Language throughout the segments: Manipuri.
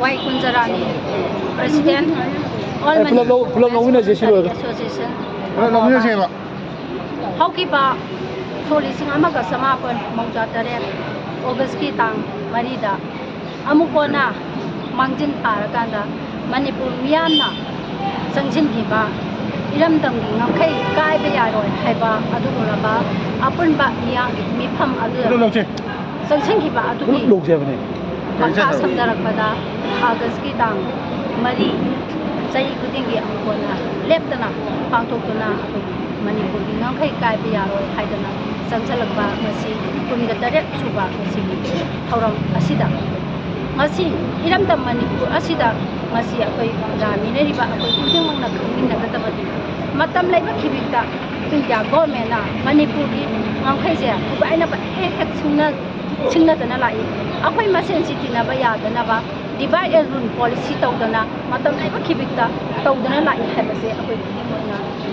Wai Kunjarani, President, All Mani Association. Haukiba Solising Amaga Samapan, Mount Tarek, August Kitang, Marida, Amukona, Mangjin Paraganda, Manipur Miana, Sanchin Kiba, Iram Damgi, Kai, Kai Bayaro, Haiba, Aduraba, Apunba Yang, Mipam Adu, Sanchin Kiba, Adu, Maka Samdarakpada, August Kitang, Mari, Sai Kudingi Amukona, Leptana, Pantokuna, Manipur, Kai, Kai Bayaro, Haidana, Sansalaba, Masi, Kunga Tarek Suba, Masi, Horam Asida. Masi, Iram the Manipur Asida, Masi, Ramina, Kuding Nagatabadi. Matam like Kibita, India, Gormena, Manipur, Mankazia, Kubaina, China Tanalai, Akway Masen City Nabaya, the Nava, divide a rule policy Todana, Matam like Kibita, Todana like Habase, Akway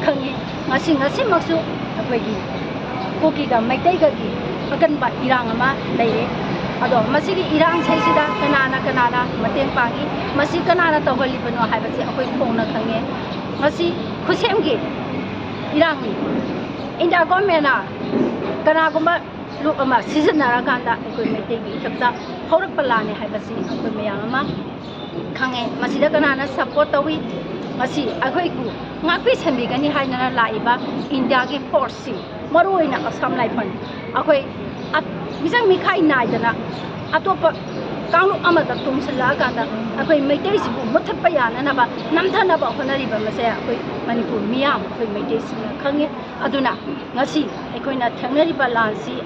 Kangi, Masi, Nasimasu, Akway. Cookie the Maitagagi, Akan by Irangama, lady. Ado, Masiki Irang Sesida, Kanana, Matin Pangi, Masikanana Toholipano, Habasi, Akway Pona Kange, Masi, Kusemgi, Irangi, India Gomena, Kanagoma, Lukama, Season Naraganda, Equimati, Chapta, Horapalani, Habasi, Akumayama, Kange, Masida Kanana, Sapotawi, Masi, Akweku, Makis and Bigani Haina Laiba, India Forcing, Maruina of some life. Akway, at Misang Mikai Naidana, Atopa, Kang Amata Tumsalaganda, Akway, Matis, Mutapayan, and about Namtanaba, Honariba, Masaya, Manipur, Miam, Matis, Kangi, Aduna, Nasi, Equina Tanariba Lansi,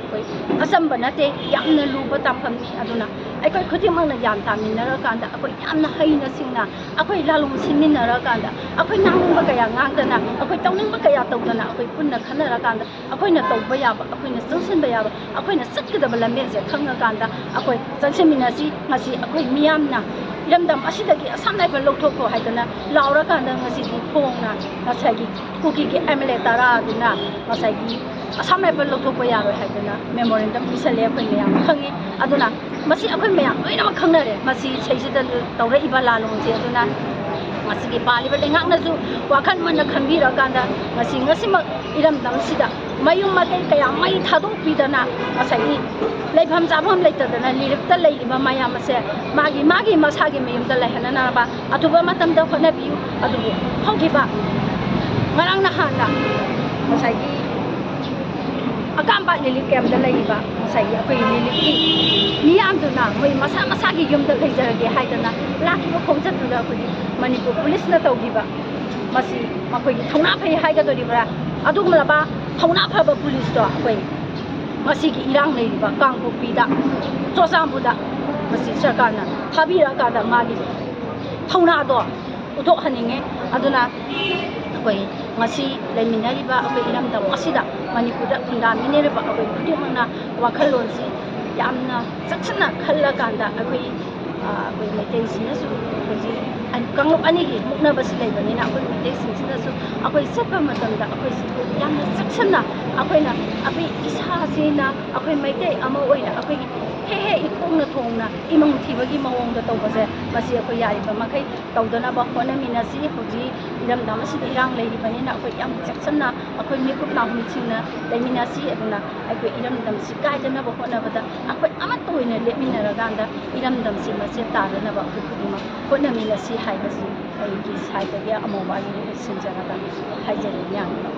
Asambanate, Yamna Luba Tampam, Aduna. I could put him on a Yantam in Naraganda, a Yamna Haina Sina, a quite Lalum Simin Naraganda, a quite Namubakaya Nangana, a quite Tonabakaya Togana, a quite Puna Kanaraganda, a quite a Tobayaba, a quite a Susan Bayaba, a quite a Sakadabala Mesa, Kangaganda, a quite Sanseminasi, Masi, a quite Miamna, Yamdam Ashidaki, some like a Lotoko Haidana, Laura Ganda, Masi, Pona, Masagi, Cookie, Emily Taradina, Masagi, some like a Lotokoya Haidana, memorandum, Misale, Kangi, Aduna. Masi akwai mayam loina ma khangnare masi chaisida tawra ibala longse aduna masi gi pali ba lengak na su wakhan man khanbira kanda masi ngasima iram dam sida mayum ma kai kaya mai thadok pidana masai leibham jabham leitadana liripta leiba mayam ase magi masagi mayum da lehana na ba atuba matam da khona biu adu hogiba marang na hana masai gi Akamba Lily Cam the Laiba, Masai, Lily, Niamduna, Masaki Yum the Laser, Haidana, Lucky Concert to the Manipur Police Natogiba, Masi, Makoi, Tonape Haida Riva, Adumalaba, Tonapa Police Door, Masiki Irang Ladiba, Kango Pida, Tosambuda, Masi Sakana, Tabira Gada Magi, Tonado, Udo Haninge, Aduna. Masi Leminariba, Iram the Masida, Manipura, Mineriba, Kudimana, Wakalonsi, Yamna, Saxana, Kalaganda, with medicines, and Kango Anigi, Muknabas labor in our medicines, Akway Sepamatanda, Akway Yamna Saxana, Akwena, Akway Ishazina, Akway Mate, Amoina, Akway. Hey, Ikona Tona, Imam Tivagi Mawong the Tobase, Masia Koyaiba Makai, Todana Bakona Minasi, Hoji, Idam Damasi, Irang Lady Banana, Yam Saxana, Akway Mikuk Nahuchina, Leminasi, Eduna, Akway Idam Damsi, Gaidana Bakona, Akway Amatoina, Leminaraganda, Idam Damsi, Masia Tarana Bakuma, Konaminasi, Hidasi, Higis, Hidagia, Amova, Sinjaragan, Hijanian.